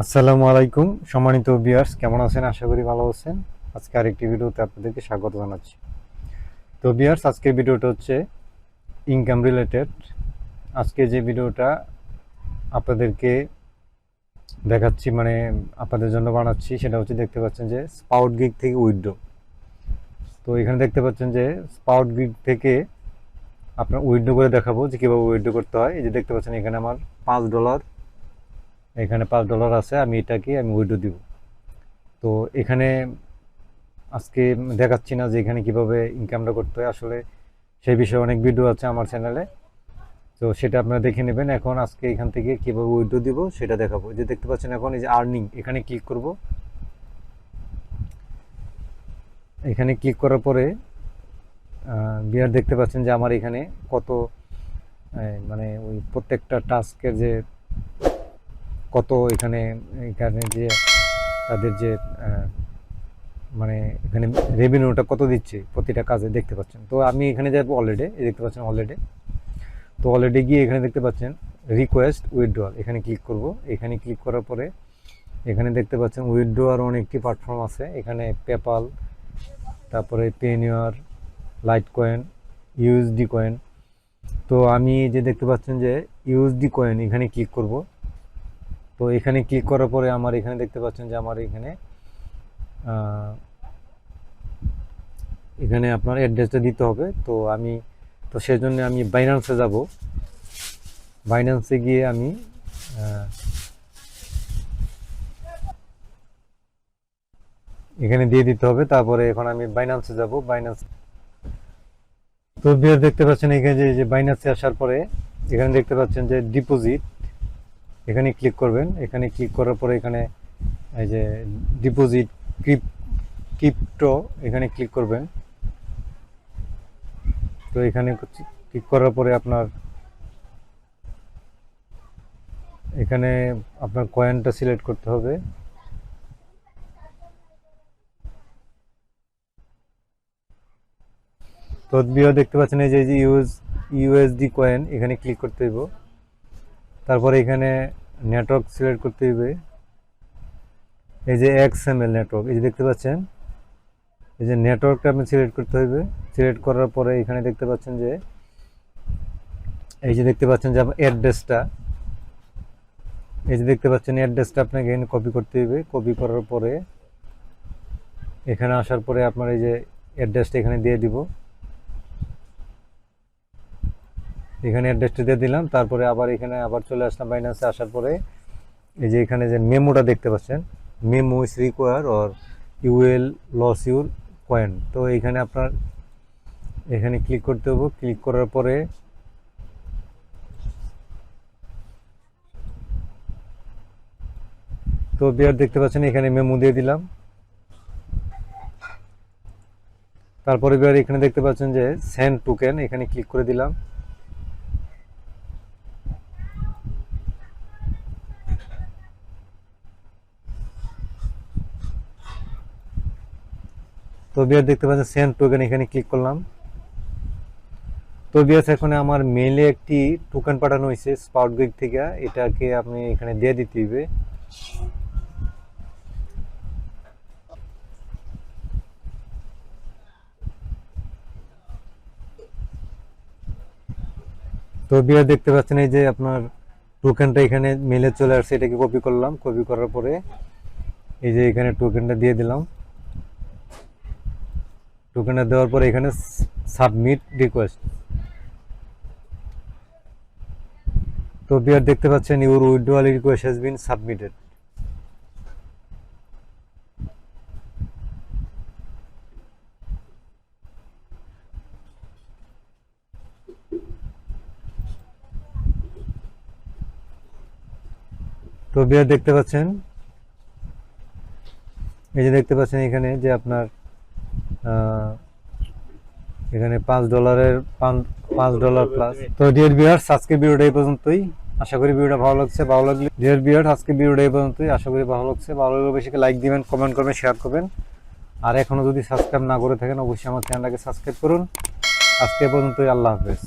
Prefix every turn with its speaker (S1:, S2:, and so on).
S1: আসসালামু আলাইকুম সম্মানিত ভিউয়ার্স, কেমন আছেন? আশা করি ভালো আছেন। আজকে আরেকটি ভিডিওতে আপনাদেরকে স্বাগত জানাচ্ছি। তো ভিউয়ার্স, আজকের ভিডিওটা হচ্ছে ইনকাম রিলেটেড। আজকে যে ভিডিওটা আপনাদেরকে দেখাচ্ছি, মানে আপনাদের জন্য বানাচ্ছি, সেটা হচ্ছে দেখতে পাচ্ছেন যে স্পাউট গিগ থেকে উইথড্র। তো এখানে দেখতে পাচ্ছেন যে স্পাউট গিগ থেকে আপনার উইথড্র করে দেখাবো যে কীভাবে উইথড্র করতে হয়। এই যে দেখতে পাচ্ছেন এখানে আমার $5, এখানে $5 আছে। আমি উইথড্র দিব। তো এখানে আজকে দেখাচ্ছি না যে এখানে কিভাবে ইনকামটা করতে হয়, আসলে সেই বিষয়ে অনেক ভিডিও আছে আমার চ্যানেলে। তো সেটা আপনারা দেখে নেবেন। এখন আজকে এখান থেকে কিভাবে উইথড্র দিব সেটা দেখাবো। যে দেখতে পাচ্ছেন এখন এই যে আর্নিং, এখানে ক্লিক করব। এখানে ক্লিক করার পরে বিয়ার দেখতে পাচ্ছেন যে আমার এখানে কত, মানে ওই প্রত্যেকটা টাস্কের যে কত এখানে এখানে যে তাদের যে মানে এখানে রেভিনিউটা কত দিচ্ছে প্রতিটা কাজে দেখতে পাচ্ছেন। তো আমি এখানে যাবো অলরেডি, দেখতে পাচ্ছেন অলরেডি। তো অলরেডি গিয়ে এখানে দেখতে পাচ্ছেন রিকোয়েস্ট উইথড্রয়াল, এখানে ক্লিক করব। এখানে ক্লিক করার পরে এখানে দেখতে পাচ্ছেন উইথড্রয়ার অনেকটি প্ল্যাটফর্ম আছে। এখানে পেপাল, তারপরে পেনিওর, লাইট কয়েন, ইউএসডি কয়েন। তো আমি যে দেখতে পাচ্ছেন যে ইউএসডি কয়েন, এখানে ক্লিক করব। তো এখানে ক্লিক করার পরে আমার এখানে দেখতে পাচ্ছেন যে আমার এখানে এখানে আপনার অ্যাড্রেসটা দিতে হবে। তো সেজন্য আমি বাইন্যান্সে যাব। বাইন্যান্সে গিয়ে আমি এখানে দিয়ে দিতে হবে। তারপরে এখন আমি বাইন্যান্সে যাব। বাইন্যান্স, তো বিয়ার দেখতে পাচ্ছেন এখানে যে বাইন্যান্সে আসার পরে এখানে দেখতে পাচ্ছেন যে ডিপোজিট, এখানে ক্লিক করবেন। এখানে ক্লিক করার পরে এখানে এই যে ডিপোজিট ক্রিপ্টো, এখানে ক্লিক করবেন। তো এখানে ক্লিক করার পরে এখানে আপনার কয়েনটা সিলেক্ট করতে হবে। তো দেখতে পাচ্ছেন এই যে ইউএসডি কয়েন, এখানে ক্লিক করতে হইব। তারপরে এখানে নেটওয়ার্ক সিলেক্ট করতে হইবে। এই যে XML নেটওয়ার্ক, এই যে দেখতে পাচ্ছেন এই যে নেটওয়ার্কটা আপনি সিলেক্ট করতে হইবে। সিলেক্ট করার পরে এখানে দেখতে পাচ্ছেন যে এই যে দেখতে পাচ্ছেন যে অ্যাড্রেসটা, এই যে দেখতে পাচ্ছেন অ্যাড্রেসটা আপনাকে এখানে কপি করতে হইবে। কপি করার পরে এখানে আসার পরে আপনার এই যে অ্যাড্রেসটা এখানে দিয়ে দিব। এখানে অ্যাড্রেসটা দিয়ে দিলাম। তারপরে আবার এখানে আবার চলে আসলাম বাইন্যান্সে। আসার পরে এই যে এখানে যে মেমোটা দেখতে পাচ্ছেন, memo is require or you will lose your coin. তো এখানে আপনার এখানে ক্লিক করতে হবে। ক্লিক করার পরে তো বিয়ার দেখতে পাচ্ছেন এখানে মেমো দিয়ে দিলাম। তারপরে বিয়ার এখানে দেখতে পাচ্ছেন যে সেন্ড টোকেন, এখানে ক্লিক করে দিলাম। তো বিয়ার দেখতে পাচ্ছেন সেন্ড টোকেন, এখানে ক্লিক করলাম। তো বিয়াস এখন আমার মেইলে একটি টোকেন পাঠানো হয়েছে স্পাউট গিগ থেকে, এটাকে আপনি এখানে দিয়ে দিতে হবে। তো বিয়ার দেখতে পাচ্ছেন এই যে আপনার টোকেনটা এখানে মেলে চলে আসছে, এটাকে কপি করলাম। কপি করার পরে এই যে এখানে টোকেনটা দিয়ে দিলাম। টোকেনটা দেওয়ার পরে এখানে সাবমিট রিকোয়েস্ট। তো বিয়ার দেখতে পাচ্ছেন your withdrawal request has been submitted. তো বিয়ার দেখতে পাচ্ছেন এই যে দেখতে পাচ্ছেন এখানে যে আপনার এখানে $5 প্লাস। তো ডিয়ার ভিউয়ার্স, আজকে ভিডিওটা এই পর্যন্তই। আশা করি ভিডিওটা ভালো লাগছে। ভালো লাগলে ডিয়ার ভিউয়ার্স, আজকে ভিডিওটা এই পর্যন্তই। আশা করি ভালো লাগছে। ভালো লাগলে বেশি লাইক দিবেন, কমেন্ট করবেন, শেয়ার করবেন। আর এখনো যদি সাবস্ক্রাইব না করে থাকেন অবশ্যই আমার চ্যানেলটাকে সাবস্ক্রাইব করুন। আজকে পর্যন্তই। আল্লাহ হাফেজ।